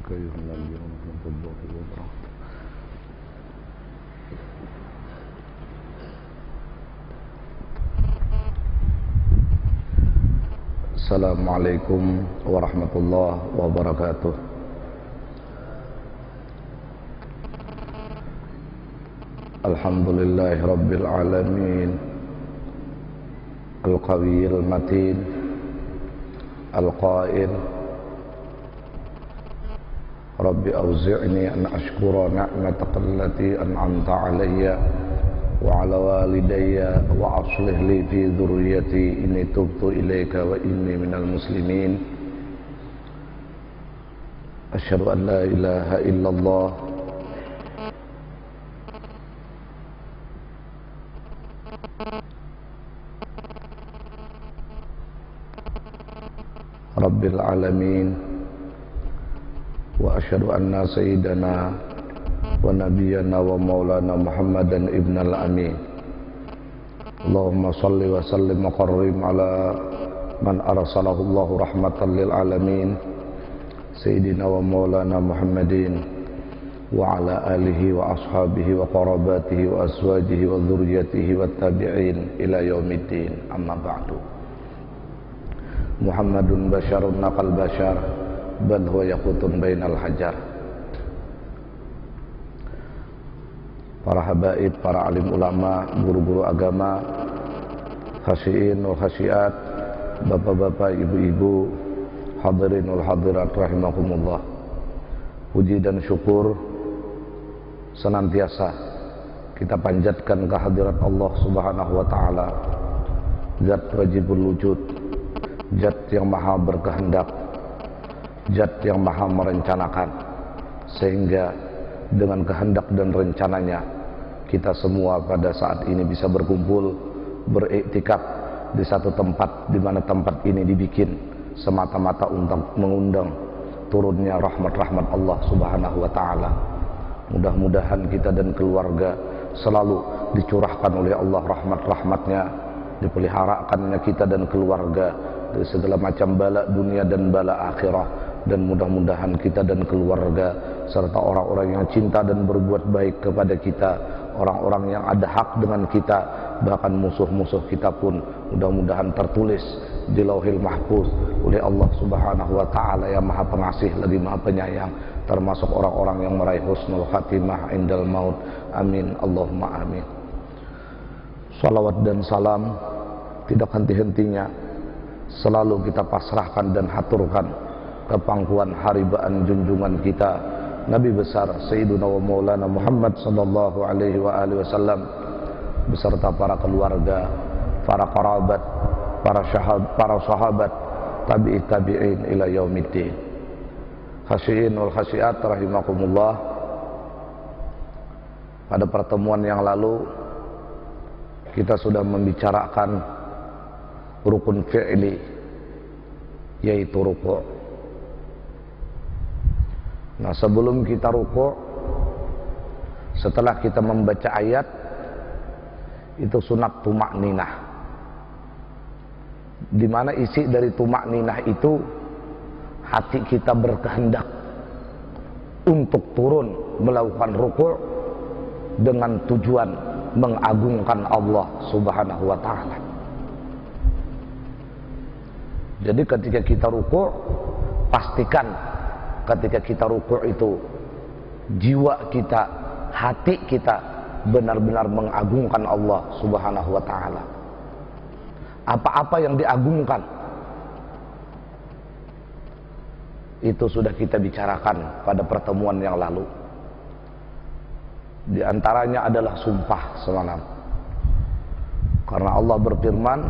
أولئك يهنون من الله وبركاته. Assalamualaikum warahmatullahi wabarakatuh. Alhamdulillahi rabbil alamin, al-qawiyil matin, al-qail Rabbi auzi'ni an ashkura ni'mataka allati an'amta alayya wa ala walidayya wa aslih li fi dhurriyyati inni tubtu ilaika wa inni minal muslimin. Asyhadu an la ilaha illallah Rabbil alamin wa asyhadu anna sayyidana wa nabiyyana wa maulana Muhammadan ibnal amin. Allahumma salli wa sallim wa qarrim ala man arsalahu Allahu rahmatan lil alamin sayyidina wa maulana Muhammadin wa ala alihi wa ashabihi wa qarabatihi wa azwajihi wa dhurriyyatihi wa tabi'in ila yaumiddin. Amma ba'du. Muhammadun basyarun naqal basyar bal huwa yaqutun bainal hajar. Para habaib, para alim ulama, guru-guru agama, khasyiin wal khasyiat, bapak-bapak, ibu-ibu, hadirin wal hadirat rahimakumullah. Puji dan syukur senantiasa kita panjatkan kehadirat Allah Subhanahu wa taala, Zat wajibul wujud, Zat yang maha berkehendak, Zat yang maha merencanakan, sehingga dengan kehendak dan rencananya kita semua pada saat ini bisa berkumpul, beriktikaf di satu tempat, di mana tempat ini dibikin semata-mata untuk mengundang turunnya rahmat-rahmat Allah Subhanahu wa taala. Mudah-mudahan kita dan keluarga selalu dicurahkan oleh Allah rahmat-rahmatnya, dipeliharakannya kita dan keluarga dari segala macam bala dunia dan bala akhirah. Dan mudah-mudahan kita dan keluarga serta orang-orang yang cinta dan berbuat baik kepada kita, orang-orang yang ada hak dengan kita, bahkan musuh-musuh kita pun mudah-mudahan tertulis di Lauhil Mahfuz oleh Allah Subhanahu wa taala yang Maha Pengasih lagi Maha Penyayang, termasuk orang-orang yang meraih husnul khatimah indal maut. Amin Allahumma amin. Salawat dan salam tidak henti-hentinya selalu kita pasrahkan dan haturkan ke pangkuan haribaan junjungan kita Nabi besar Sayyiduna wa Maulana Muhammad sallallahu alaihi wa alihi wasallam beserta para keluarga, para kerabat, para sahabat, tabi'in ila yaumiddin. Khasyiin wal khasyiat rahimakumullah. Pada pertemuan yang lalu kita sudah membicarakan rukun fi'li, yaitu ruku'. Nah, sebelum kita ruku', setelah kita membaca ayat, itu sunat tumakninah, di mana isi dari tumakninah itu hati kita berkehendak untuk turun melakukan ruku' dengan tujuan mengagungkan Allah Subhanahu wa taala. Jadi ketika kita ruku', pastikan ketika kita ruku' itu jiwa kita, hati kita benar-benar mengagungkan Allah Subhanahu wa taala. Apa-apa yang diagungkan itu sudah kita bicarakan pada pertemuan yang lalu. Di antaranya adalah sumpah semalam. Karena Allah berfirman,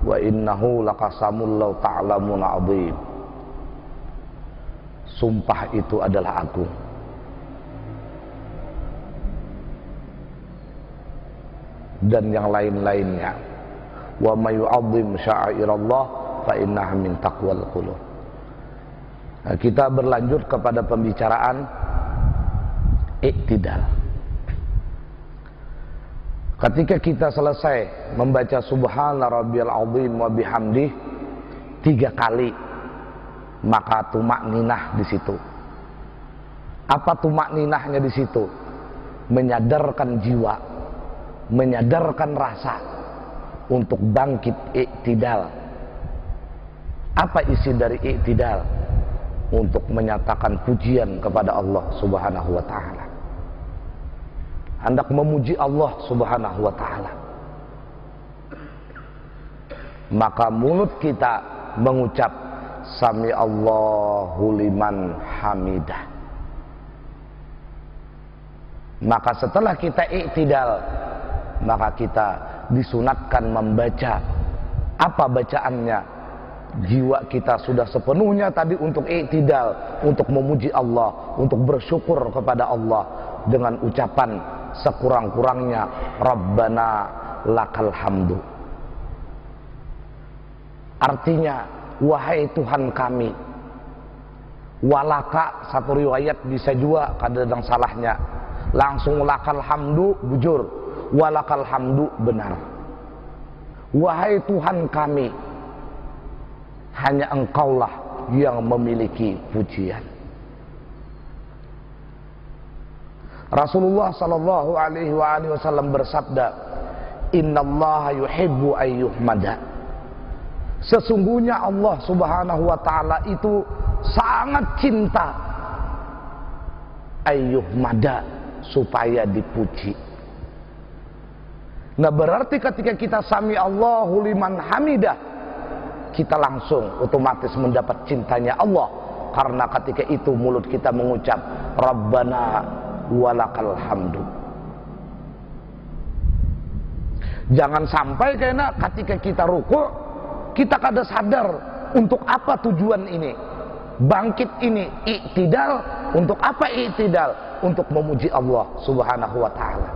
wa innahu laqasamul law ta'lamun 'adzim. Sumpah itu adalah agung. Dan yang lain-lainnya. Wa may yu'azzim sya'airallah fa innaha min taqwal qulub. Nah, kita berlanjut kepada pembicaraan iktidal. Ketika kita selesai membaca subhana rabbiyal azim wa bihamdih 3 kali, maka tumakninah di situ. Apa tumakninahnya di situ? Menyadarkan jiwa, menyadarkan rasa untuk bangkit i'tidal. Apa isi dari i'tidal? Untuk menyatakan pujian kepada Allah Subhanahu wa ta'ala, hendak memuji Allah Subhanahu wa ta'ala. Maka mulut kita mengucap Sami Allahu liman hamidah. Maka setelah kita i'tidal, maka kita disunatkan membaca. Apa bacaannya? Jiwa kita sudah sepenuhnya tadi untuk i'tidal, untuk memuji Allah, untuk bersyukur kepada Allah dengan ucapan sekurang-kurangnya Rabbana lakal hamdu. Artinya, wahai Tuhan kami. Walaka, satu riwayat bisa juga kadang salahnya langsung lakal hamdu, bujur. Walakal hamdu, benar. Wahai Tuhan kami, hanya Engkaulah yang memiliki pujian. Rasulullah sallallahu alaihi wasallam bersabda, Innallaha yuhibbu ayyuhmada. Sesungguhnya Allah Subhanahu wa ta'ala itu sangat cinta ayyuhmada, supaya dipuji. Nah, berarti ketika kita sami Allahu liman hamidah, kita langsung otomatis mendapat cintanya Allah, karena ketika itu mulut kita mengucap Rabbana walakal hamdu. Jangan sampai karena ketika kita ruku' kita kada sadar untuk apa tujuan ini, bangkit ini, i'tidal. Untuk apa i'tidal? Untuk memuji Allah Subhanahu wa ta'ala.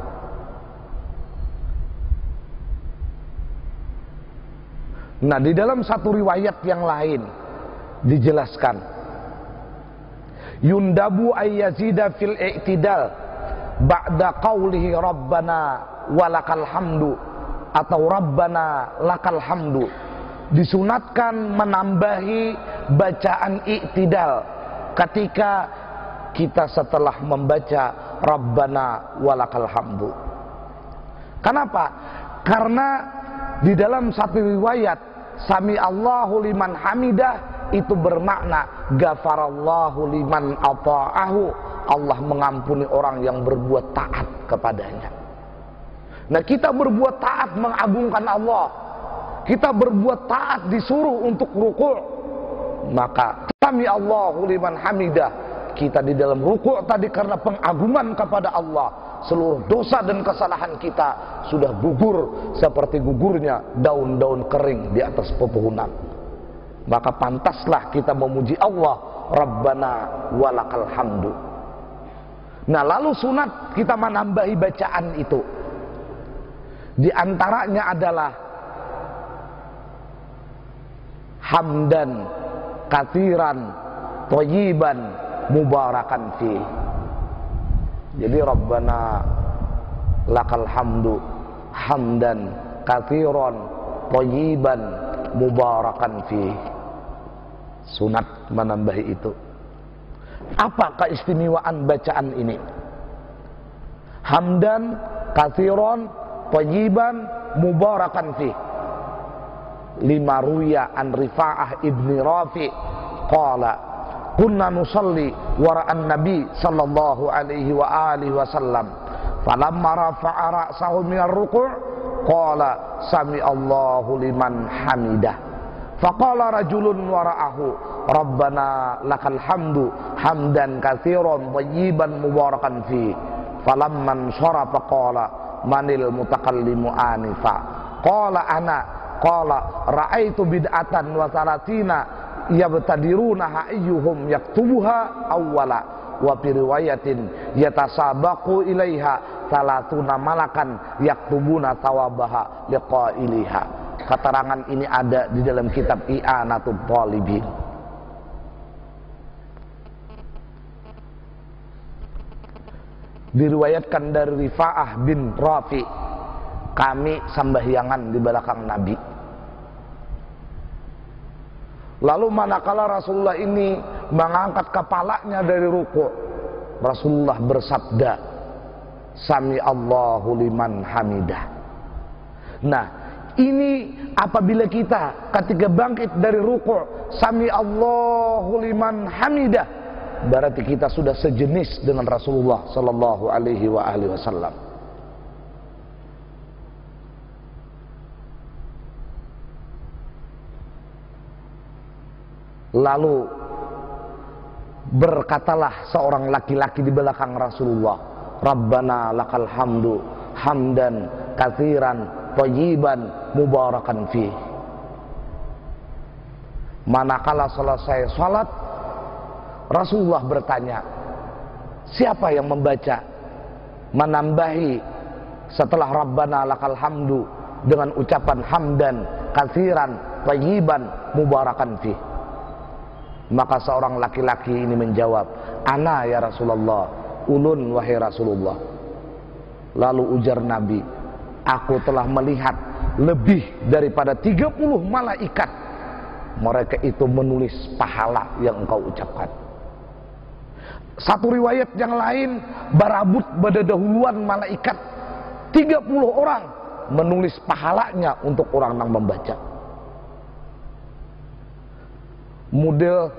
Nah, di dalam satu riwayat yang lain dijelaskan, yundabu ayyazida fil i'tidal ba'da qawlihi Rabbana walakal hamdu, atau Rabbana lakal hamdu. Disunatkan menambahi bacaan i'tidal ketika kita setelah membaca Rabbana walakal hamdu. Kenapa? Karena di dalam satu riwayat Sami Allahu liman hamidah itu bermakna Ghafarallahu liman ata'ahu. Allah mengampuni orang yang berbuat taat kepadanya. Nah, kita berbuat taat mengagungkan Allah, kita berbuat taat disuruh untuk ruku', maka Sami Allahu liman hamidah. Kita di dalam ruku' tadi karena pengagungan kepada Allah, seluruh dosa dan kesalahan kita sudah gugur seperti gugurnya daun-daun kering di atas pepohonan. Maka pantaslah kita memuji Allah, Rabbana walakal hamdu. Nah, lalu sunat kita menambahi bacaan itu. Di antaranya adalah hamdan katsiran thayyiban mubarakan fi. Jadi Rabbana lakal hamdu hamdan katsiran thayyiban mubarakan fi. Sunat menambah itu. Apa keistimewaan bacaan ini? Hamdan katsiran thayyiban mubarakan fi. Lima ruya an Rifa'ah ibni Rafi qala kunna nusalli wara'an nabi sallallahu alaihi wa alihi wasallam falamma rafa'a ra'sahu minar ruku' qala sami Allahu liman hamidah faqala rajulun wara'ahu Rabbana lakal hamdu hamdan katsiran thayyiban mubarakan fi falamman sharafa qala manil mutakallimu anifa qala ana qala ra'aitu bid'atan wa salatina yabtadiruna ayyuhum yaktubuha awwala wa fi riwayatin yatasabaqu ilaiha salatuna malakan yaktubuna thawabaha liqailiha. Keterangan ini ada di dalam kitab I'anatul Talibin. Diriwayatkan dari Rifa'ah bin Rafi, kami sembahyangan di belakang Nabi. Lalu manakala Rasulullah ini mengangkat kepalanya dari ruku', Rasulullah bersabda, Sami Allahu liman hamidah. Nah, ini apabila kita ketika bangkit dari ruku', Sami Allahu liman hamidah, berarti kita sudah sejenis dengan Rasulullah sallallahu alaihi wasallam. Lalu berkatalah seorang laki-laki di belakang Rasulullah, Rabbana lakal hamdu hamdan katsiran thayyiban mubarakan fi. Manakala selesai salat, Rasulullah bertanya, siapa yang membaca menambahi setelah Rabbana lakal hamdu dengan ucapan hamdan katsiran thayyiban mubarakan fi? Maka seorang laki-laki ini menjawab, ana ya Rasulullah, ulun wahai Rasulullah. Lalu ujar Nabi, aku telah melihat lebih daripada 30 malaikat, mereka itu menulis pahala yang engkau ucapkan. Satu riwayat yang lain, barabut pada dahuluan malaikat 30 orang menulis pahalanya untuk orang yang membaca. Model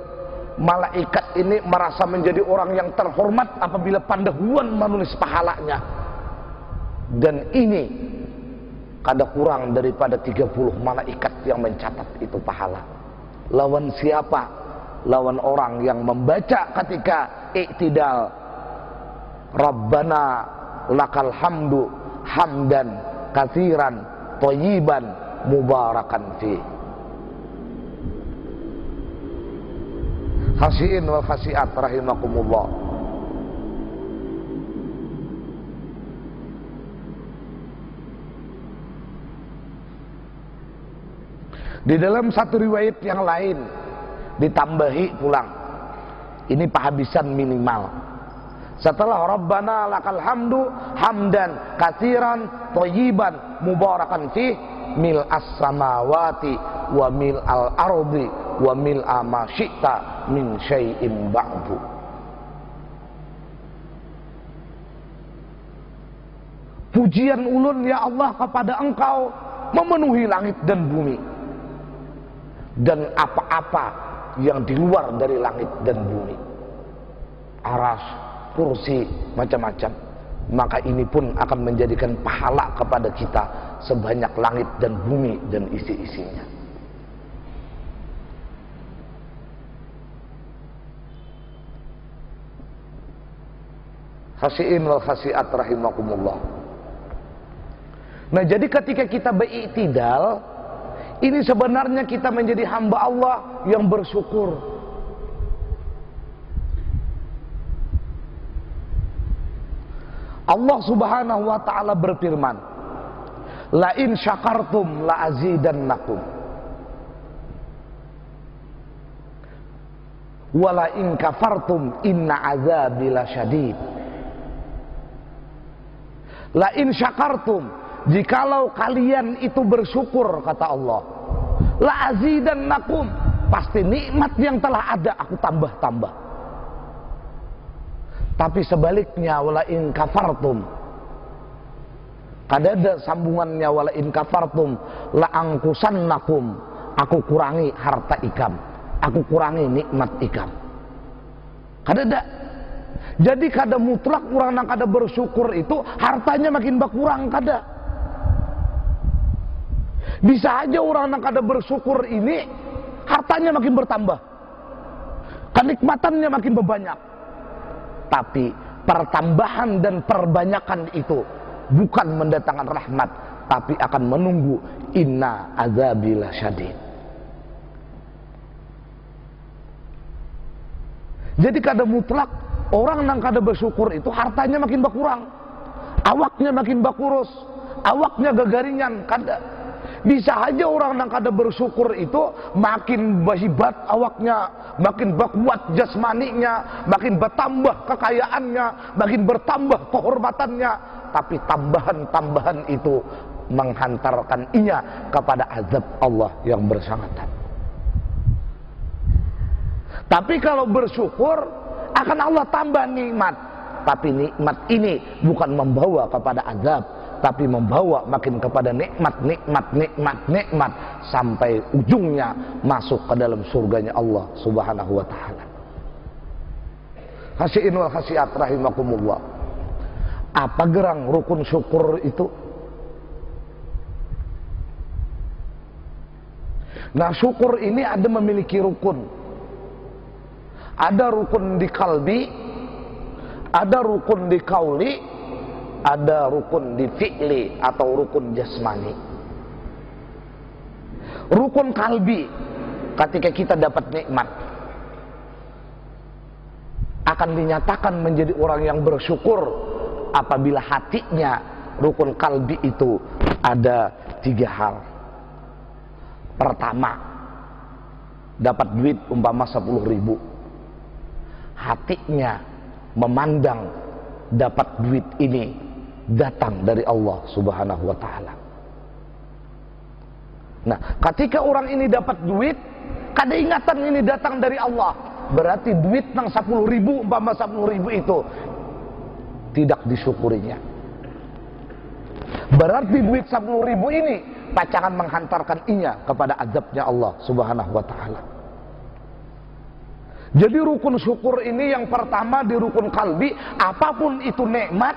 malaikat ini merasa menjadi orang yang terhormat apabila pendahuluan menulis pahalanya. Dan ini kada kurang daripada 30 malaikat yang mencatat itu pahala. Lawan siapa? Lawan orang yang membaca ketika i'tidal, Rabbana lakal hamdu hamdan katsiran thayyiban mubarakan fi. Khasiin wal khasiat rahimakumullah. Di dalam satu riwayat yang lain ditambahi pulang, ini penghabisan minimal. Setelah Rabbana lakal hamdu hamdan katsiran thayyiban mubarakan fi, mil as-samawati wa mil al-ardi wa mil ma syi'ta min syai'in ba'du. Pujian ulun ya Allah kepada engkau memenuhi langit dan bumi, dan apa-apa yang di luar dari langit dan bumi, aras, kursi, macam-macam. Maka ini pun akan menjadikan pahala kepada kita sebanyak langit dan bumi dan isi-isinya. Khasiin wal khasiat rahimakumullah. Nah, jadi ketika kita beriktidal, ini sebenarnya kita menjadi hamba Allah yang bersyukur. Allah Subhanahu wa taala berfirman, la in syakartum la azidannakum wa la in kafartum inna azabi lasyadid. La in syakartum, jikalau kalian itu bersyukur, kata Allah, la azidannakum, pasti nikmat yang telah ada aku tambah-tambah. Tapi sebaliknya, wala in kafartum, kada ada sambungannya, wala in kafartum la angkusannakum, aku kurangi harta ikam, aku kurangi nikmat ikam. Kada ada. Jadi kada mutlak orang yang kada bersyukur itu hartanya makin berkurang, kada. Bisa aja orang yang kada bersyukur ini hartanya makin bertambah, kenikmatannya makin berbanyak. Tapi pertambahan dan perbanyakan itu bukan mendatangkan rahmat, tapi akan menunggu inna azabil syadid. Jadi kada mutlak orang yang kada bersyukur itu hartanya makin berkurang, awaknya makin berkurus, awaknya gagaringan, kada. Bisa aja orang yang kada bersyukur itu makin berhebat awaknya, makin berkuat jasmaninya, makin bertambah kekayaannya, makin bertambah kehormatannya, tapi tambahan-tambahan itu menghantarkan ia kepada azab Allah yang bersangatan. Tapi kalau bersyukur, akan Allah tambah nikmat. tapi nikmat ini bukan membawa kepada azab, tapi membawa makin kepada nikmat sampai ujungnya masuk ke dalam surganya Allah Subhanahu wa taala. Khasyiin wal khasyiat rahimakumullah. Apa gerang rukun syukur itu? Nah, syukur ini ada memiliki rukun. Ada rukun di kalbi, ada rukun di kauli, ada rukun di fi'li atau rukun jasmani. Rukun kalbi, ketika kita dapat nikmat, akan dinyatakan menjadi orang yang bersyukur apabila hatinya rukun kalbi itu ada 3 hal. Pertama, dapat duit umpama 10.000, hatinya memandang dapat duit ini datang dari Allah Subhanahu wa taala. Nah, ketika orang ini dapat duit, kada ingatan ini datang dari Allah, berarti duit nang 10.000 umpama 10.000 itu tidak disyukurinya. Berarti duit 10.000 ini pacangan menghantarkan inya kepada azabnya Allah Subhanahu wa taala. Jadi rukun syukur ini yang pertama di rukun kalbi, apapun itu nikmat,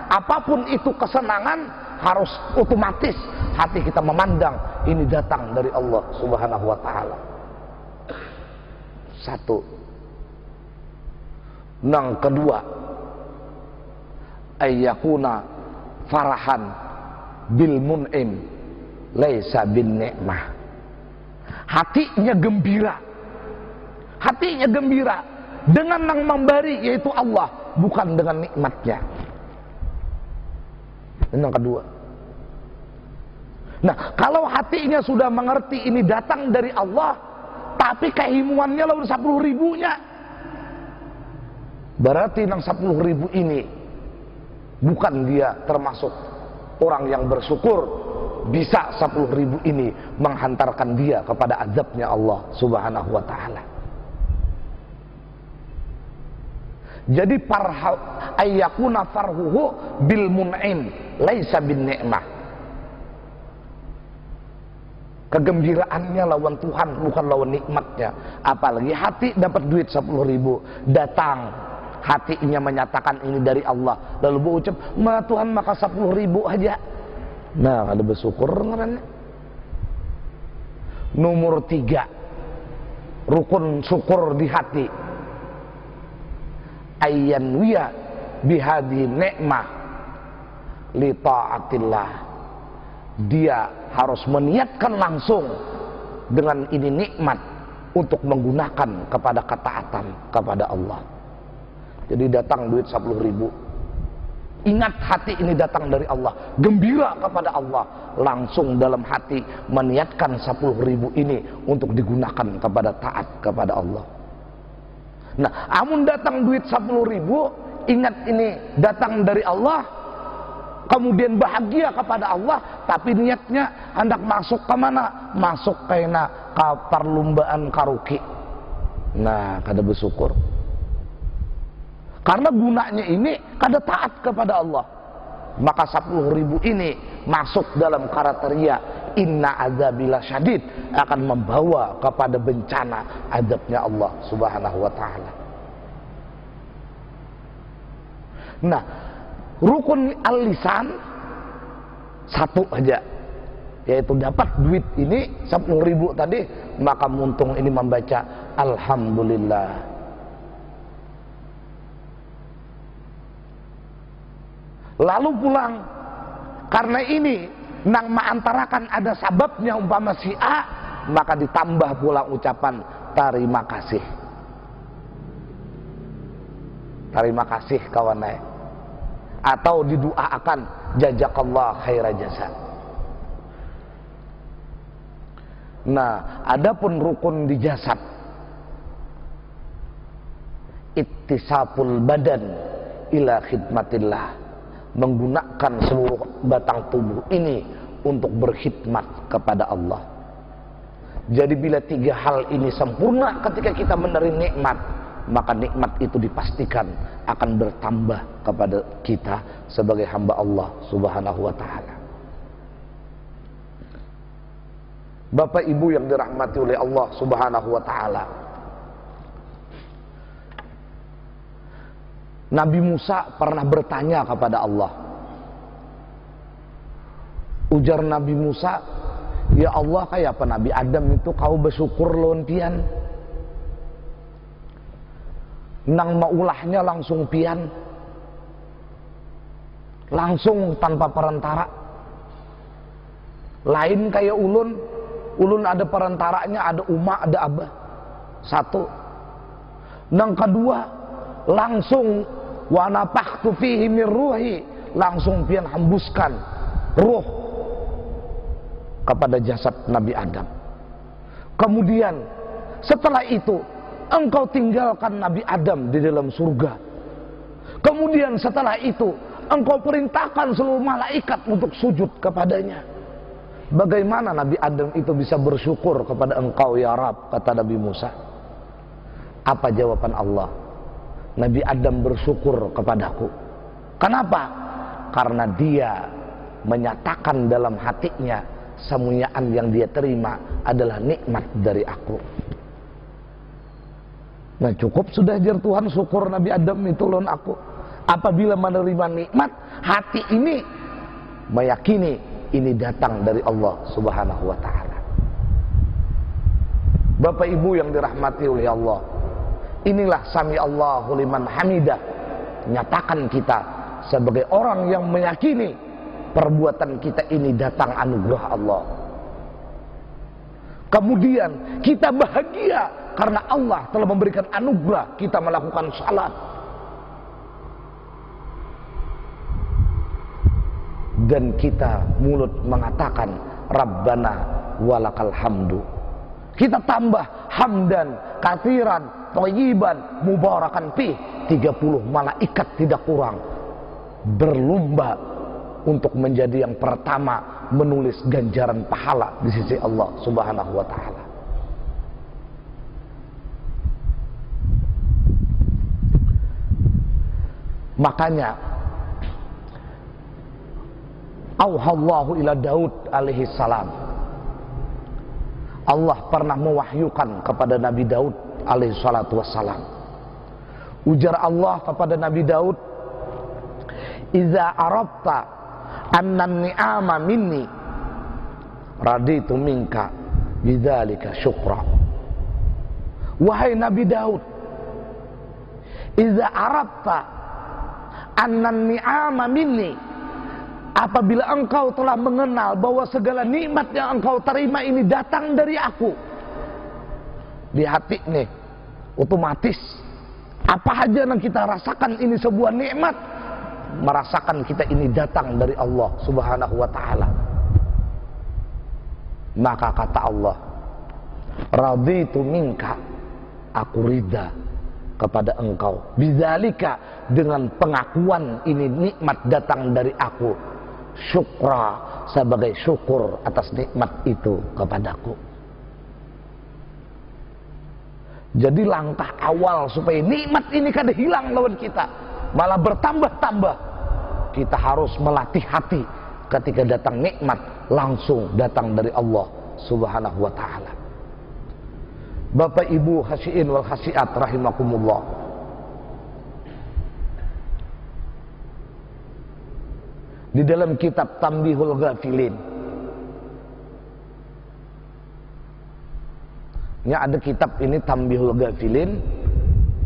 apapun itu kesenangan, harus otomatis hati kita memandang ini datang dari Allah Subhanahu wa taala. 1. Nang kedua, ayyakuna farahan bil mun'im laisa bin ni'mah. Hatinya gembira. Hatinya gembira dengan yang memberi, yaitu Allah, bukan dengan nikmatnya. Ini yang kedua. Nah, kalau hatinya sudah mengerti ini datang dari Allah, tapi kehimuannya lawan 10.000-nya, berarti yang 10.000 ini bukan dia termasuk orang yang bersyukur. Bisa 10.000 ini menghantarkan dia kepada azabnya Allah Subhanahu wa taala. Jadi ayyakuna farhuhu bil mun'im laisa bin ni'mah. Kegembiraannya lawan Tuhan, bukan lawan nikmatnya. Apalagi hati dapat duit 10.000, datang hatinya menyatakan ini dari Allah, lalu berucap, "Ma Tuhan, maka 10.000 aja." Nah, ada bersyukur ngarannya. Nomor 3, rukun syukur di hati. Ayyanwiya bihadi ni'mah li ta'atillah. Dia harus meniatkan langsung dengan ini nikmat untuk menggunakan kepada ketaatan kepada Allah. Jadi datang duit 10.000, ingat hati ini datang dari Allah, gembira kepada Allah, langsung dalam hati meniatkan 10.000 ini untuk digunakan kepada taat kepada Allah. Nah, amun datang duit 10.000, ingat ini datang dari Allah, kemudian bahagia kepada Allah, tapi niatnya hendak masuk ke mana? Masuk kena ke perlombaan karaoke. Nah, kada bersyukur. Karena gunanya ini kada taat kepada Allah. Maka 10.000 ini masuk dalam kriteria inna azabila syadid, akan membawa kepada bencana azabnya Allah Subhanahu wa taala. Nah, rukun al-lisan 1 aja, yaitu dapat duit ini 10.000 tadi, maka muntung ini membaca alhamdulillah. Lalu pulang, karena ini nang mengantarakan ada sababnya umpama si A, maka ditambah pula ucapan terima kasih. Terima kasih kawanai. Atau didoakan jazakallah khaira jasa. Nah, adapun rukun di jasad, ittisaful badan ila khidmatillah, menggunakan seluruh batang tubuh ini untuk berkhidmat kepada Allah. Jadi bila 3 hal ini sempurna ketika kita menerima nikmat, maka nikmat itu dipastikan akan bertambah kepada kita sebagai hamba Allah Subhanahu wa ta'ala. Bapak Ibu yang dirahmati oleh Allah Subhanahu wa ta'ala, Nabi Musa pernah bertanya kepada Allah. Ujar Nabi Musa, ya Allah, kayak apa Nabi Adam itu kau bersyukur lawan pian, nang maulahnya langsung pian, langsung tanpa perantara. Lain kayak ulun ada perantaranya, ada umak, ada abah. Satu. Nang kedua, langsung wa nafakhtu fihi min ruhi, langsung pian hembuskan ruh kepada jasad Nabi Adam. Kemudian setelah itu engkau tinggalkan Nabi Adam di dalam surga. Kemudian setelah itu engkau perintahkan seluruh malaikat untuk sujud kepadanya. Bagaimana Nabi Adam itu bisa bersyukur kepada engkau ya Rabb, kata Nabi Musa. Apa jawaban Allah? Nabi Adam bersyukur kepadaku. Kenapa? Karena dia menyatakan dalam hatinya semuanya yang dia terima adalah nikmat dari aku. Nah, cukup sudah jar Tuhan syukur Nabi Adam itu lawan aku. Apabila menerima nikmat, hati ini meyakini ini datang dari Allah Subhanahu wa ta'ala. Bapak Ibu yang dirahmati oleh Allah, inilah sami Allahu liman hamidah, nyatakan kita sebagai orang yang meyakini perbuatan kita ini datang anugerah Allah. Kemudian kita bahagia karena Allah telah memberikan anugerah kita melakukan salat. Dan kita mulut mengatakan Rabbana walakal hamdu. Kita tambah hamdan katsiran thayyiban mubarakan fi, 30 malaikat tidak kurang berlomba untuk menjadi yang pertama menulis ganjaran pahala di sisi Allah Subhanahu wa ta'ala. Makanya auhallahu ila Daud alaihi salam, Allah pernah mewahyukan kepada Nabi Daud alaihi salatu wassalam. Ujar Allah kepada Nabi Daud, iza arabta annan ni'ama minni raditu minka bidzalika syukra. Wahai Nabi Daud, iza arabta annan ni'ama minni, apabila engkau telah mengenal bahwa segala nikmat yang engkau terima ini datang dari aku, di hati nih otomatis apa aja yang kita rasakan ini sebuah nikmat, merasakan kita ini datang dari Allah Subhanahu wa ta'ala. Maka kata Allah, raditu minka, aku ridha kepada engkau, bidzalika, dengan pengakuan ini nikmat datang dari aku, syukra, sebagai syukur atas nikmat itu kepadaku. Jadi langkah awal supaya nikmat ini kada hilang lawan kita, malah bertambah-tambah, kita harus melatih hati ketika datang nikmat langsung datang dari Allah Subhanahu wa ta'ala. Bapak Ibu hasiin wal hasiat rahimakumullah, di dalam kitab Tanbihul Ghafilin, ya ada kitab ini Tanbihul Ghafilin,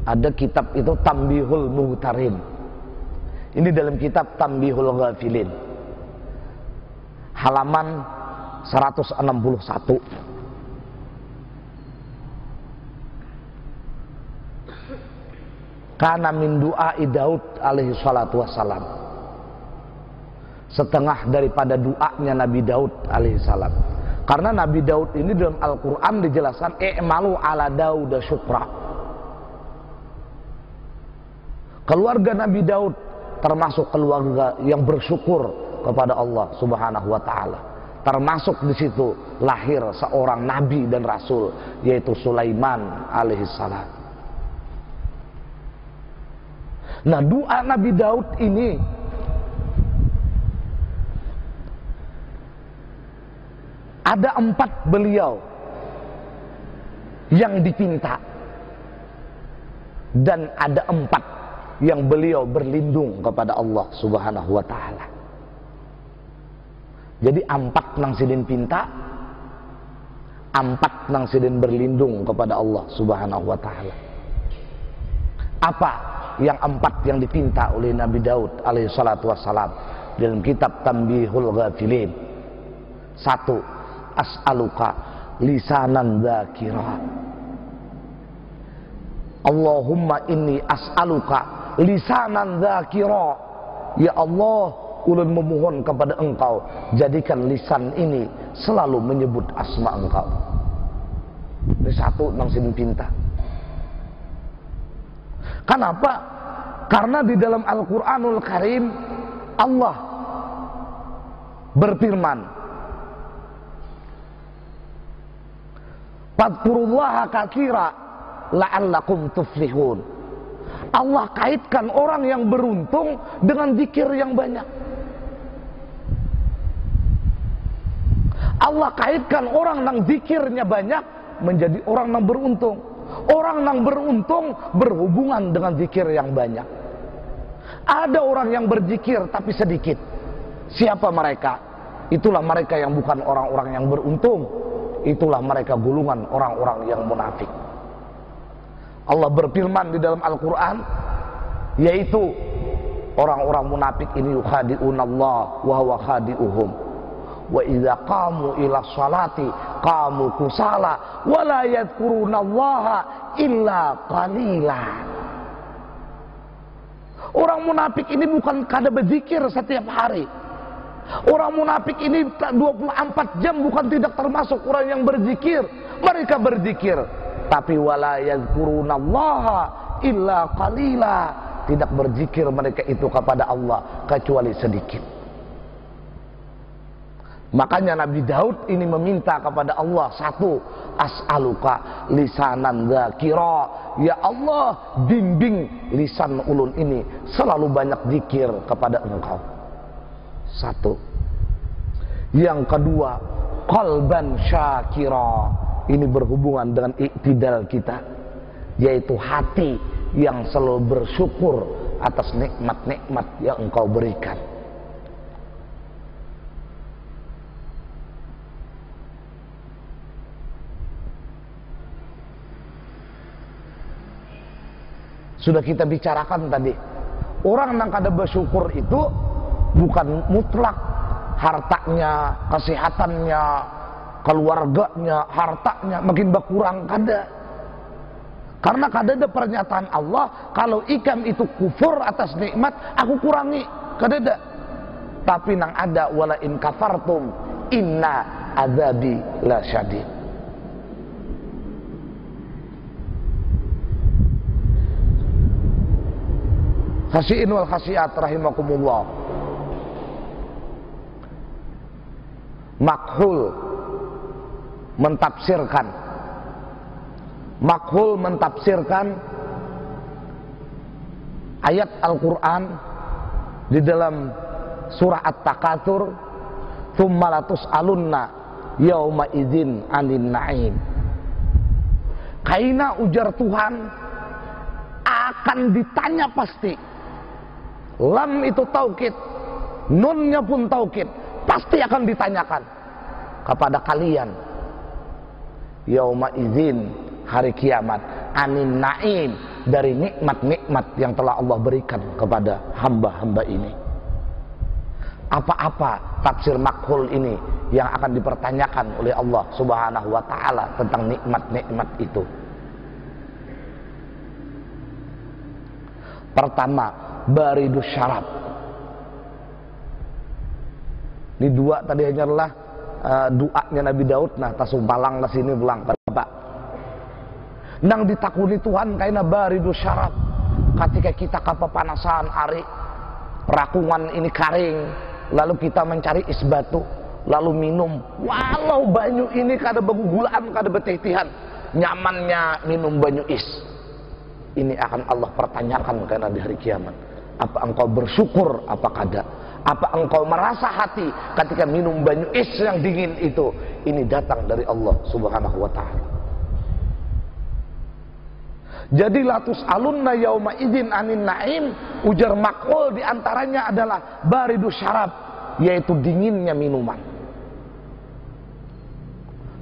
ada kitab itu Tanbihul Muhtarin. Ini dalam kitab Tanbihul Ghafilin, halaman 161. Kana min du'ai Daud alaihi salatu wassalam, setengah daripada doanya Nabi Daud alaihi salam. Karena Nabi Daud ini dalam Al-Quran dijelaskan i'malu ala Daud syukra. Keluarga Nabi Daud termasuk keluarga yang bersyukur kepada Allah Subhanahu wa ta'ala. Termasuk di situ lahir seorang nabi dan rasul, yaitu Sulaiman alaihi salam. Nah, doa Nabi Daud ini ada 4 beliau yang dipinta, dan ada 4 yang beliau berlindung kepada Allah Subhanahu wa ta'ala. Jadi 4 nang sidin pinta, 4 nang sidin berlindung kepada Allah Subhanahu wa ta'ala. Apa yang 4 yang dipinta oleh Nabi Daud alaihi salatu wassalam dalam kitab Tanbihul Ghafilin? 1, as'aluka lisanan dzakira. Allahumma inni as'aluka lisanan dzakira. Ya Allah, ulun memohon kepada Engkau, jadikan lisan ini selalu menyebut asma Engkau. Ini 1 nang sin pinta. Kenapa? Karena di dalam Al-Quranul Karim Allah berfirman, fadkurullaha katsira la'allakum tuflihun. Allah kaitkan orang yang beruntung dengan zikir yang banyak. Allah kaitkan orang yang zikirnya banyak menjadi orang yang beruntung. Orang yang beruntung berhubungan dengan zikir yang banyak. Ada orang yang berzikir tapi sedikit. Siapa mereka? Itulah mereka yang bukan orang-orang yang beruntung. Itulah mereka golongan orang-orang yang munafik. Allah berfirman di dalam Al-Quran, yaitu orang-orang munafik ini yukhadi'unallah wa huwa khadi'uhum. Wa idza qamu ila sholati qamu kusala wa la yadhkurunallaha illa qalila. Orang munafik ini bukan kada berzikir setiap hari. Orang munafik ini 24 jam bukan tidak termasuk orang yang berzikir. Mereka berzikir, tapi wala yadhkurunallaha illa qalila. Tidak berzikir mereka itu kepada Allah kecuali sedikit. Makanya Nabi Daud ini meminta kepada Allah, 1, as'aluka lisanan dzakira. Ya Allah, bimbing lisan ulun ini selalu banyak zikir kepada Engkau. 1. Yang kedua, qalban syakira. Ini berhubungan dengan iktidal kita, yaitu hati yang selalu bersyukur atas nikmat-nikmat yang Engkau berikan. Sudah kita bicarakan tadi, orang yang kada bersyukur itu bukan mutlak hartanya, kesehatannya, keluarganya, hartanya makin berkurang, kada. Karena kada ada pernyataan Allah, kalau ikam itu kufur atas nikmat, aku kurangi, kada ada. Tapi nang ada, wala in kafartum inna azabi la syadid. Khasiin wal khasiat rahimakumullah. Makhul mentafsirkan ayat Al-Quran di dalam surah At-Takatsur, tsumma latus'alunna yauma idzin 'anin na'im. Kaina ujar Tuhan akan ditanya pasti. Lam itu taukid, nunnya pun taukid, pasti akan ditanyakan kepada kalian. Yauma idzin, hari kiamat, anin naim, dari nikmat-nikmat yang telah Allah berikan kepada hamba-hamba ini. Apa-apa tafsir makhul ini yang akan dipertanyakan oleh Allah Subhanahu wa ta'ala tentang nikmat-nikmat itu? Pertama, baridus syarab. Ini 2 tadi hanyalah doanya Nabi Daud. Nah, tasumpalang lah sini belang pada Bapak. Nang ditakuni Tuhan kaina baridus syarab. Ketika kita kepanasan ari, rakungan ini kering, lalu kita mencari es batu, lalu minum. Walau banyu ini kada begugulaan, kada betihtihan, nyamannya minum banyu is. Ini akan Allah pertanyakan karena di hari kiamat. Apa engkau bersyukur apa kada? Apa engkau merasa hati ketika minum banyu es yang dingin itu? Ini datang dari Allah Subhanahu wa ta'ala. Jadi latus alunna yauma idzin anin naim, ujar makul diantaranya adalah baridus syarab, yaitu dinginnya minuman.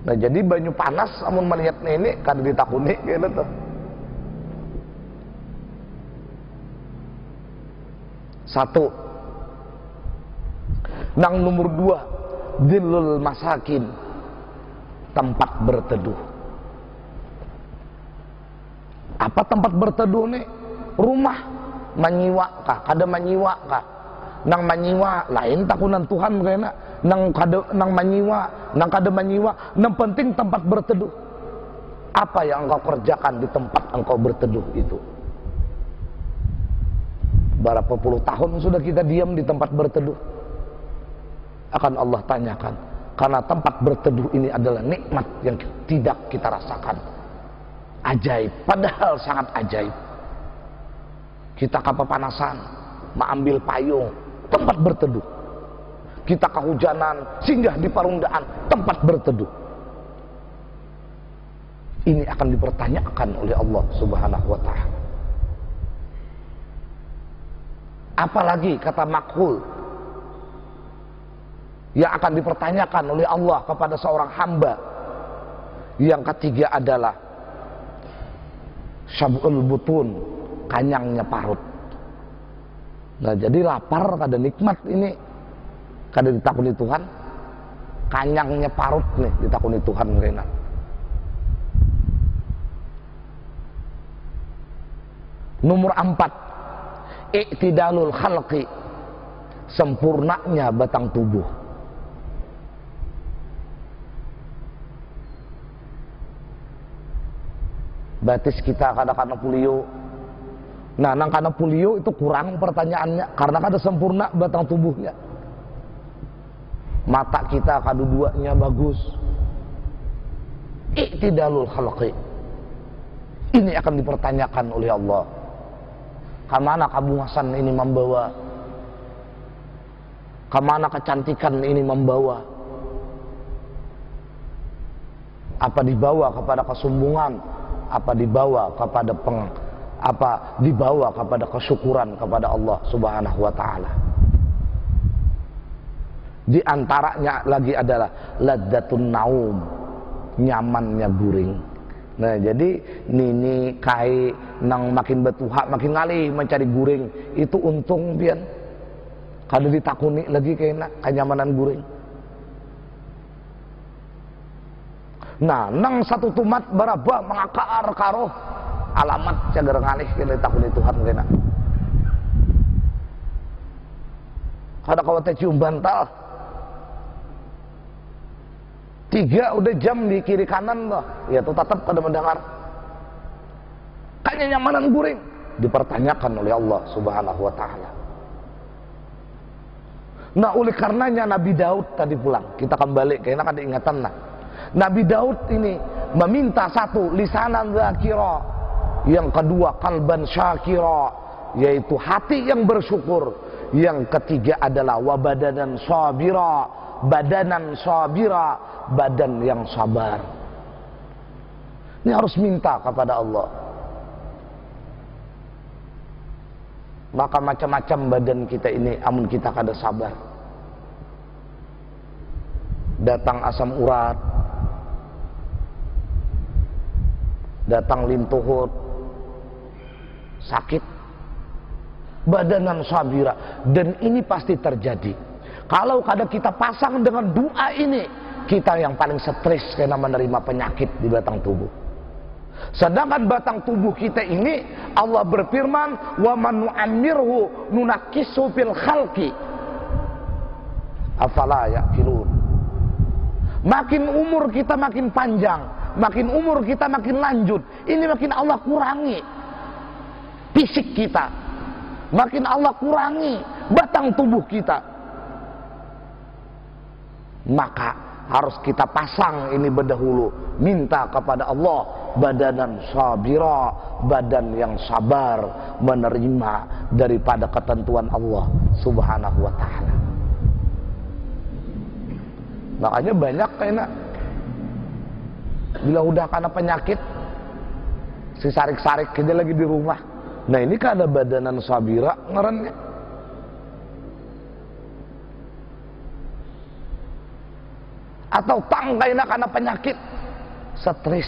Nah jadi banyu panas namun melihat nenek kan ditakuni gitu tuh. Satu. Nang nomor 2, dhillul masakin, tempat berteduh. Apa tempat berteduh nih? Rumah manyiwa kah? Kada manyiwa kah? Nang manyiwa lain takunan Tuhan kena. Nang manyiwa, nang kada manyiwa. Nang penting tempat berteduh. Apa yang engkau kerjakan di tempat engkau berteduh itu? Berapa puluh tahun sudah kita diam di tempat berteduh? Akan Allah tanyakan. Karena tempat berteduh ini adalah nikmat yang tidak kita rasakan. Ajaib, padahal sangat ajaib. Kita kepanasan, mengambil payung, tempat berteduh. Kita kehujanan, singgah di parundaan, tempat berteduh. Ini akan dipertanyakan oleh Allah Subhanahu wa ta'ala. Apalagi kata makhul yang akan dipertanyakan oleh Allah kepada seorang hamba. Yang ketiga adalah syab'ul butun, kanyangnya parut. Nah jadi lapar kada nikmat ini, kada ditakuni Tuhan. Kanyangnya parut nih ditakuni Tuhan kena. Nomor 4, i'tidalul khalqi, sempurnanya batang tubuh. Batis kita kadang-kadang polio. Nah, nang karena polio itu kurang pertanyaannya karena kada sempurna batang tubuhnya. Mata kita kedua-duanya bagus. I'tidalul khalqi. Ini akan dipertanyakan oleh Allah. Kemana kabungasan ini membawa? Kemana kecantikan ini membawa? Apa dibawa kepada kesombongan? Apa dibawa kepada dibawa kepada kesyukuran kepada Allah Subhanahu wa ta'ala? Di antaranya lagi adalah ladzatun naum, nyamannya guring. Nah jadi nini kai nang makin betuhak makin ngalih mencari guring itu untung pian. Kada ditakuni lagi kena kenyamanan guring. Nah nang satu tumat baraba mengakar karo alamat cagar ngalih kena ditakuni Tuhan kena. Kada kawat cium bantal. 3 udah jam di kiri kanan loh, ya tuh tetap kada mendengar. Kayaknya nyamanan guring dipertanyakan oleh Allah Subhanahu wa ta'ala. Nah oleh karenanya Nabi Daud tadi pulang, kita kembali kayaknya kada ingatan lah. Nabi Daud ini meminta satu lisanan zakira, yang kedua kalban syakira, yaitu hati yang bersyukur, yang ketiga adalah wabadanan sabira, badanan sabira, badan yang sabar. Ini harus minta kepada Allah. Maka macam-macam badan kita ini amun kita kada sabar. Datang asam urat, datang lintuhut, sakit, badanan sabira, dan ini pasti terjadi. Kalau kada kita pasang dengan doa ini, kita yang paling stres karena menerima penyakit di batang tubuh. Sedangkan batang tubuh kita ini Allah berfirman, wa man nu'ammirhu nunakkisu fil khalqi afala ya'qilun. Makin umur kita makin panjang, makin umur kita makin lanjut, ini makin Allah kurangi fisik kita, makin Allah kurangi batang tubuh kita. Maka harus kita pasang ini berdahulu, minta kepada Allah badanan sabira, badan yang sabar menerima daripada ketentuan Allah Subhanahu wa ta'ala. Makanya banyak enak bila udah karena penyakit si sarik-sarik aja lagi di rumah. Nah ini kan ada badanan sabira ngarannya. Atau tanggaina karena penyakit stres.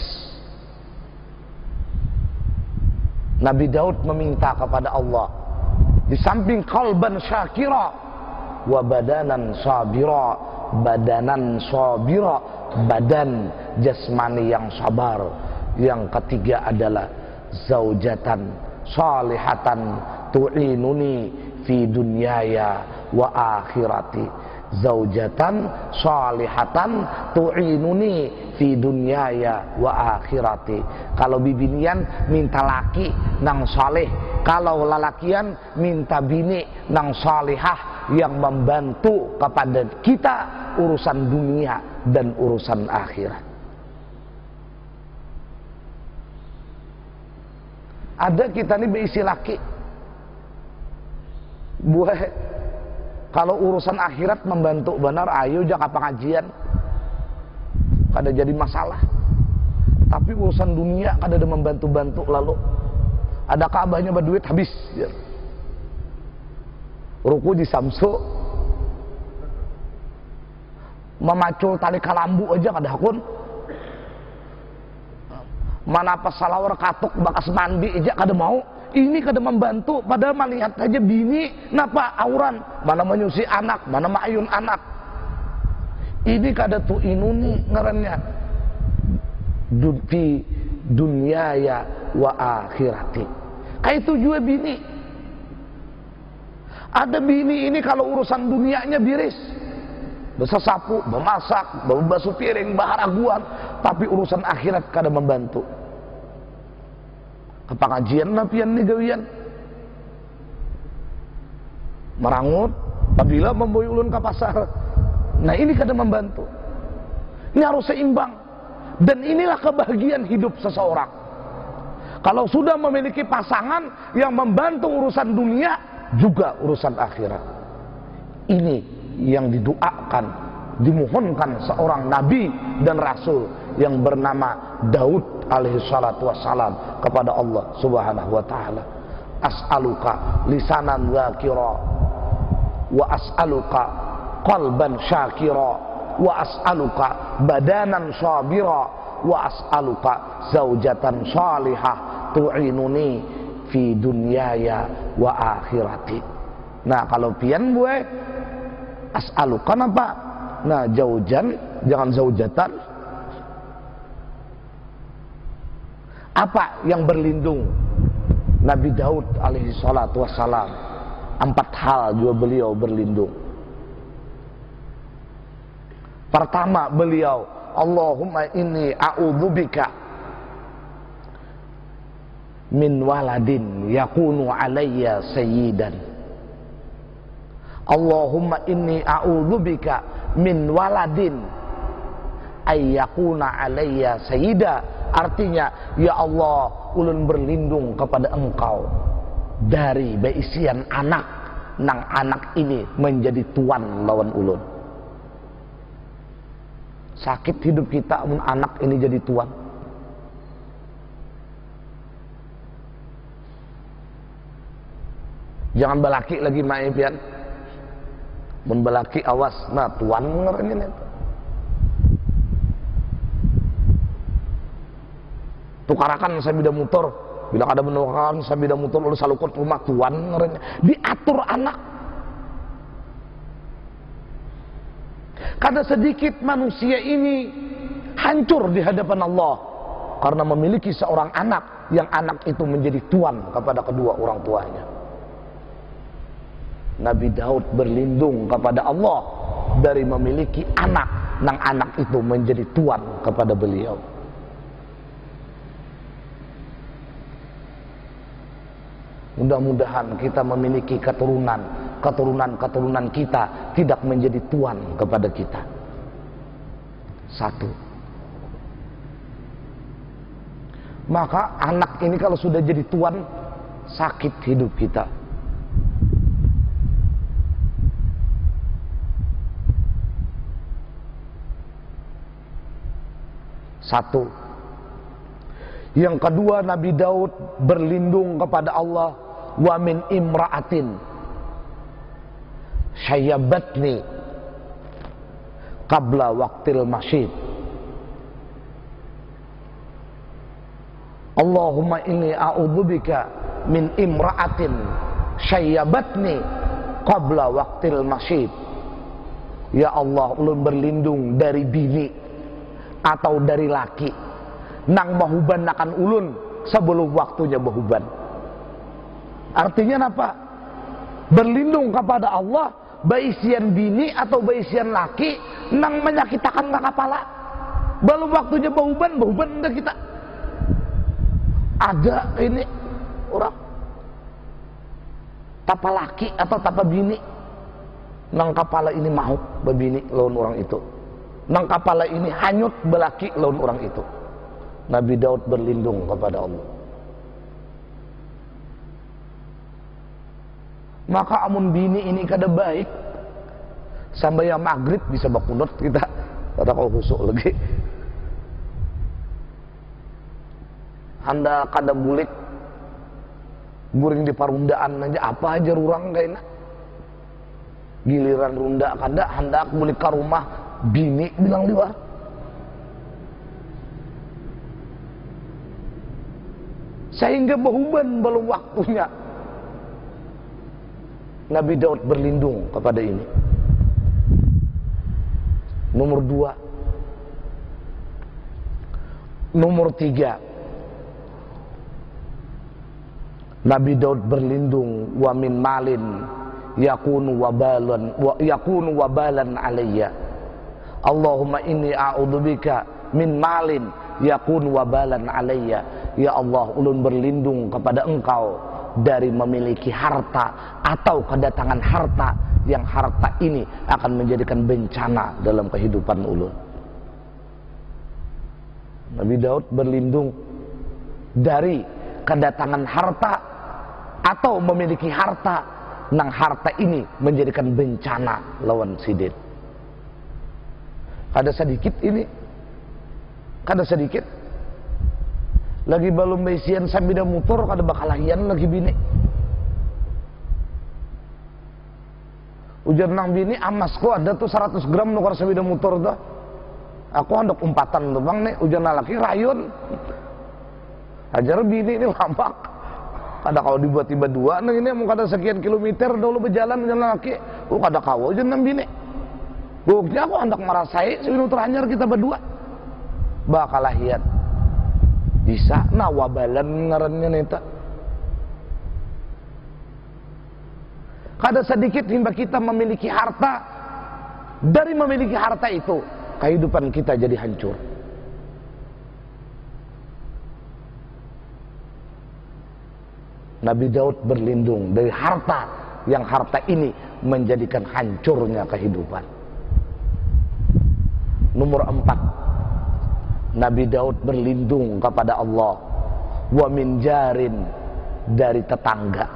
Nabi Daud meminta kepada Allah, di samping qalban syakira wa badanan sabira, badanan sabira, badan jasmani yang sabar. Yang ketiga adalah zaujatan salihatan tu'inuni fi dunyaya wa akhirati. Zaujatan salihatan tu'inuni fi dunyaya wa akhirati. Kalau bibinian minta laki nang saleh, kalau lalakian minta bini nang salihah yang membantu kepada kita urusan dunia dan urusan akhirat. Ada kita nih berisi laki buah, kalau urusan akhirat membantu benar, ayo jangan pengajian kada jadi masalah. Tapi urusan dunia kada ada membantu-bantu, lalu ada kaabahnya berduit habis ya. Ruku di Samsu memacul tali kalambu aja kada hakun. Mana pas salawar katuk bakas mandi aja kada mau. Ini kada membantu, padahal melihat aja bini napa auran, mana menyusi anak, mana maayun anak. Ini kada tu inuni ngarannya fi dunyaya wa akhirati. Kayak itu juga bini. Ada bini ini kalau urusan dunianya biris, bersesapu, memasak, membasuh piring, baharaguan, tapi urusan akhirat kada membantu. Pengajian napian nih gawian merangut apabila membawa ulun ke pasar. Nah ini kadang membantu. Ini harus seimbang, dan inilah kebahagiaan hidup seseorang. Kalau sudah memiliki pasangan yang membantu urusan dunia juga urusan akhirat. Ini yang didoakan, dimohonkan seorang nabi dan rasul yang bernama Daud alaihi salatu wassalam kepada Allah Subhanahu wa ta'ala. As'aluka lisanan dzakira wa as'aluka qalban syakira wa as'aluka badanan sabira wa as'aluka zaujatan salihah tu'inuni fi dunyaya wa akhirati. Nah kalau pian gue as'aluka apa? Nah zaujan, jangan zaujatan. Apa yang berlindung Nabi Daud alaihi salatu wassalam? 4 hal juga beliau berlindung. Pertama beliau, Allahumma inni a'udzubika min waladin yakunu alayya sayyidan. Allahumma inni a'udzubika min waladin ay yakuna alayya sayyida. Artinya, ya Allah, ulun berlindung kepada Engkau dari beisian anak, nang anak ini menjadi tuan lawan ulun. Sakit hidup kita, anak ini jadi tuan. Jangan balaki lagi maipian. Mun balaki awas, nah tuan ngerengin itu. Tukarakan sabida motor, bila ada menukarkan sabida motor lalu salukut rumah tuan ngerenya. Diatur anak. Kada sedikit manusia ini hancur di hadapan Allah karena memiliki seorang anak yang anak itu menjadi tuan kepada kedua orang tuanya. Nabi Daud berlindung kepada Allah dari memiliki anak, nang anak itu menjadi tuan kepada beliau. Mudah-mudahan kita memiliki keturunan kita tidak menjadi tuan kepada kita. 1. Maka anak ini kalau sudah jadi tuan, sakit hidup kita. Satu. Yang kedua, Nabi Daud berlindung kepada Allah, wa min imra'atin syayyabatni qabla waqtil masyid. Allahumma inni a'udzubika min imra'atin syayyabatni qabla waqtil masyid. Ya Allah, ulun berlindung dari bini atau dari laki nang bahuban akan ulun sebelum waktunya bahuban. Artinya apa? Berlindung kepada Allah baisian bini atau baisian laki nang menyakitakan ke kepala. Belum waktunya bahuban udah kita. Ada ini orang tapa laki atau tapa bini nang kepala ini mahuk babini lawan orang itu. Nang kepala ini hanyut belaki lawan orang itu. Nabi Daud berlindung kepada Allah. Maka amun bini ini kada baik sampai yang maghrib bisa bakunut kita kada kau khusuk lagi. Anda kada bulik guring di parundaan aja apa aja rurang kayaknya. Giliran runda kada hendak bulik ke rumah bini bilang liwar. Sehingga bahuban belum waktunya. Nabi Daud berlindung kepada ini. Nomor 2. Nomor 3. Nabi Daud berlindung wa min malin yakunu wabalan alayya. Allahumma inni a'udzubika min malin yakunu wabalan alayya. Ya Allah, ulun berlindung kepada Engkau dari memiliki harta atau kedatangan harta yang harta ini akan menjadikan bencana dalam kehidupan ulun. Nabi Daud berlindung dari kedatangan harta atau memiliki harta nang harta ini menjadikan bencana lawan sidin. Kada sedikit ini, kada sedikit lagi belum besian sabida motor kada bakalahian lagi bini. Ujar nang bini amasku ada tuh 100 gram nukar sabida motor tuh. Aku hendak umpatan tuh bang nih. Ujar laki rayun. Ajar bini ini lambak. Kada kau dibuat tiba dua nang ini mau kada sekian kilometer dulu berjalan ujar laki. Kada kau ujar nang bini. Buktinya aku hendak merasai sabida motor anyar kita berdua. Bakalahian. Bisa nawabalan ngarannya neta. Kada sedikit hingga kita memiliki harta. Dari memiliki harta itu kehidupan kita jadi hancur. Nabi Daud berlindung dari harta yang harta ini menjadikan hancurnya kehidupan. Nomor 4. Nabi Daud berlindung kepada Allah wa min jarin dari tetangga.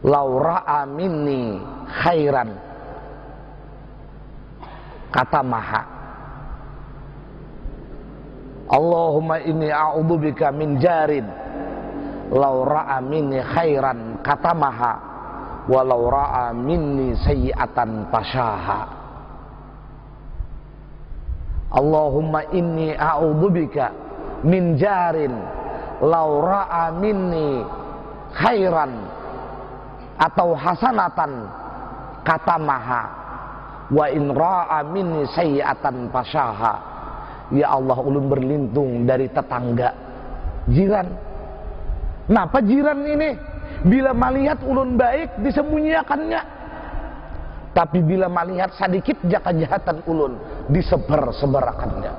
Laura'a minni khairan kata maha. Allahumma inni a'udzubika min jarin laura'a minni khairan kata maha wa laura'a minni sayyi'atan pasyaha. Allahumma inni a'udzubika min jarin law ra'a minni khairan atau hasanatan katamaha wa in ra'a minni sayyi'atan pasyaha. Ya Allah, ulun berlindung dari tetangga jiran. Napa jiran ini bila melihat ulun baik disembunyikannya, tapi bila melihat sedikit kejahatan ulun disebar-sebarakannya.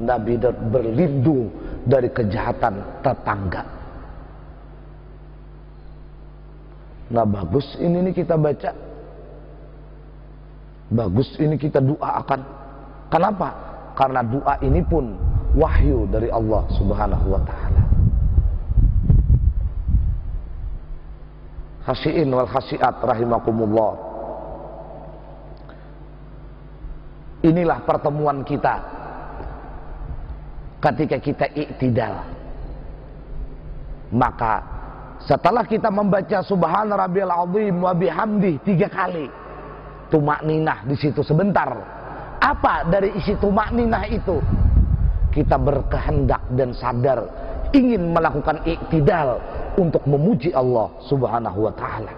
Nabi Daud berlindung dari kejahatan tetangga. Nah bagus ini nih kita baca. Bagus ini kita doakan. Kenapa? Karena doa ini pun wahyu dari Allah Subhanahu wa taala. Khasyiin wal khasyiat rahimakumullah. Inilah pertemuan kita ketika kita i'tidal. Maka setelah kita membaca Subhana Rabbiyal Azim wa bihamdih 3 kali, tumakninah di situ sebentar. Apa dari isi tumakninah itu? Kita berkehendak dan sadar ingin melakukan i'tidal untuk memuji Allah Subhanahu wa taala.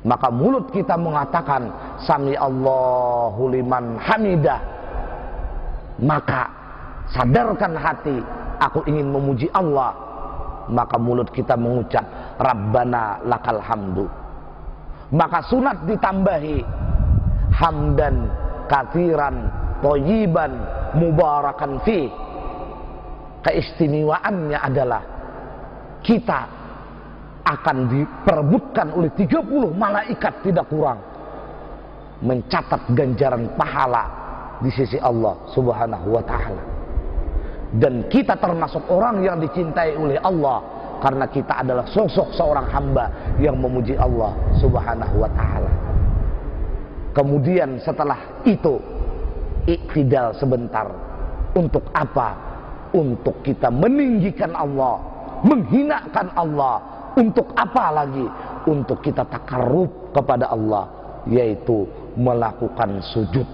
Maka mulut kita mengatakan sami Allahu liman hamidah. Maka sadarkan hati, aku ingin memuji Allah. Maka mulut kita mengucap Rabbana lakal hamdu. Maka sunat ditambahi hamdan katsiran thayyiban mubarakan fi. Keistimewaannya adalah kita akan diperebutkan oleh 30 malaikat tidak kurang, mencatat ganjaran pahala di sisi Allah Subhanahu wa taala. Dan kita termasuk orang yang dicintai oleh Allah karena kita adalah sosok seorang hamba yang memuji Allah Subhanahu wa taala. Kemudian setelah itu i'tidal sebentar. Untuk apa? Untuk kita meninggikan Allah, menghinakan Allah. Untuk apa lagi? Untuk kita takarrub kepada Allah, yaitu melakukan sujud.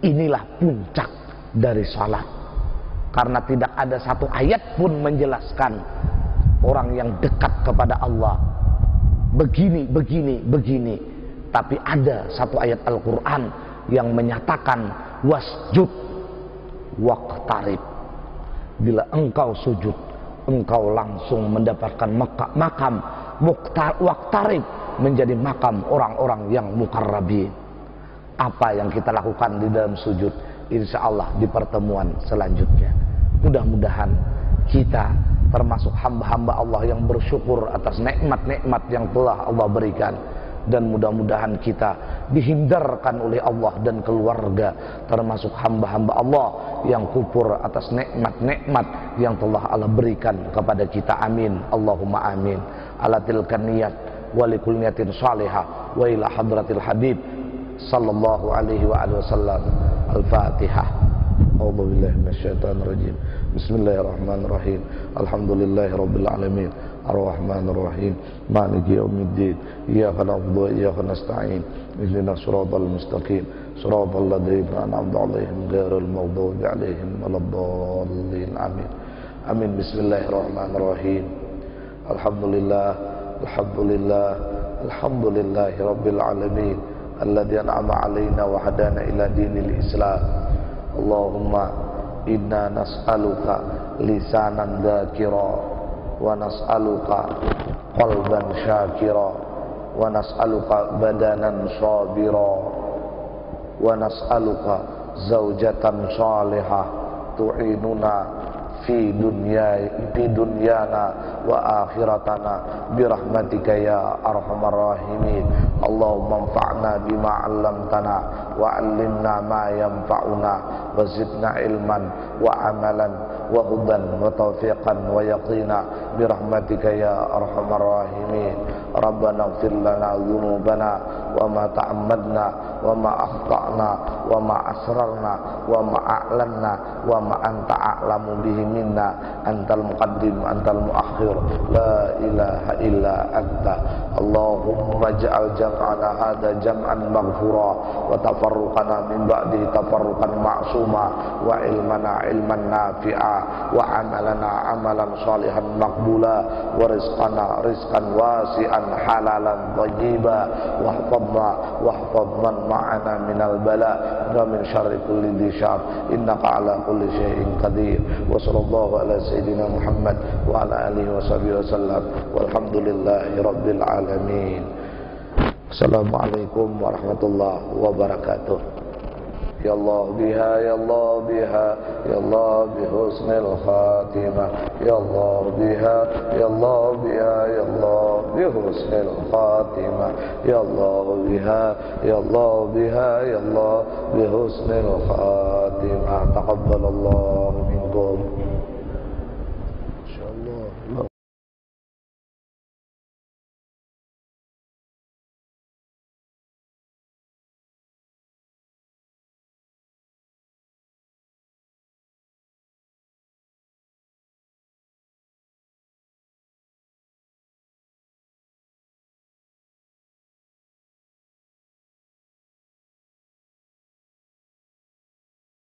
Inilah puncak dari salat. Karena tidak ada satu ayat pun menjelaskan orang yang dekat kepada Allah begini, begini, begini. Tapi ada satu ayat Al-Quran yang menyatakan wasjud waqtarib. Bila engkau sujud, engkau langsung mendapatkan makam waqtarib, menjadi makam orang-orang yang muqarrabin. Apa yang kita lakukan di dalam sujud, insya Allah di pertemuan selanjutnya. Mudah-mudahan kita termasuk hamba-hamba Allah yang bersyukur atas nikmat-nikmat yang telah Allah berikan. Dan mudah-mudahan kita dihindarkan oleh Allah dan keluarga termasuk hamba-hamba Allah yang kufur atas nikmat-nikmat yang telah Allah berikan kepada kita. Amin Allahumma amin. Ala tilkan niyat walikul niyatin salihah wa ila hadratil habib sallallahu alaihi wa alihi wasallam. Al-Fatihah. A'udzu billahi minasyaitonir rajim. Bismillahirrahmanirrahim. Alhamdulillahirabbil alamin. Ar-Rahmanir Rahim. Maliki yaumiddin. Iyyaka na'budu wa iyyaka nasta'in. Ihdinas siratal mustaqim. Siratal ladzina an'amta 'alaihim ghairil maghdubi 'alaihim waladdallin. Amin. Amin. Bismillahirrahmanirrahim. Alhamdulillah. Alhamdulillah. Alhamdulillahirabbil alamin. Alladzi an'ama 'alaina wa hadana ila dinil Islam. Allahumma inna nas'aluka lisanan dzakira wa nas'aluka qalban syakira wa nas'aluka badanan sabira wa nas'aluka zaujatan salihah tu'inuna fi dunyana wa akhiratana birahmatika ya arhamar rahimin. Allahumma anfa'na bima 'allamtana wa 'allimna ma yanfa'una wa zidna ilman wa amalan wa hudan wa taufiqan wa yaqina birahmatika ya arhamar rahimin. Rabbana ighfir lana dhunubana wa ma ta'ammadna wa ma akhta'na wa ma asrarna wa ma a'lanna wa ma anta a'lamu bihi minna antal muqaddim antal muakhir la ilaha illa anta. Allahumma ja'al jam'ana hadha jam'an maghfura wa tafarruqana min ba'dihi tafarruqan ma'suma wa ilmana ilman nafi'a wa amalana amalan salihan maqbula wa rizqana rizqan wasi'an halalan thayyiba wa hafadh man ma'ana minal bala wa min syarri kulli dhi syarr innaka ala kulli syai'in qadir. Wa sallallahu ala sayyidina Muhammad wa ala alihi wa sahbihi wasallam walhamdulillahi rabbil alamin. Assalamualaikum warahmatullahi wabarakatuh. Ya Allah biha, ya Allah biha, ya Allah bihusnil khatimah. Ya Allah biha, ya Allah biha, ya Allah بحسن الخاتمة يا الله بها يا الله بها يا الله بحسن الخاتمة تقبل الله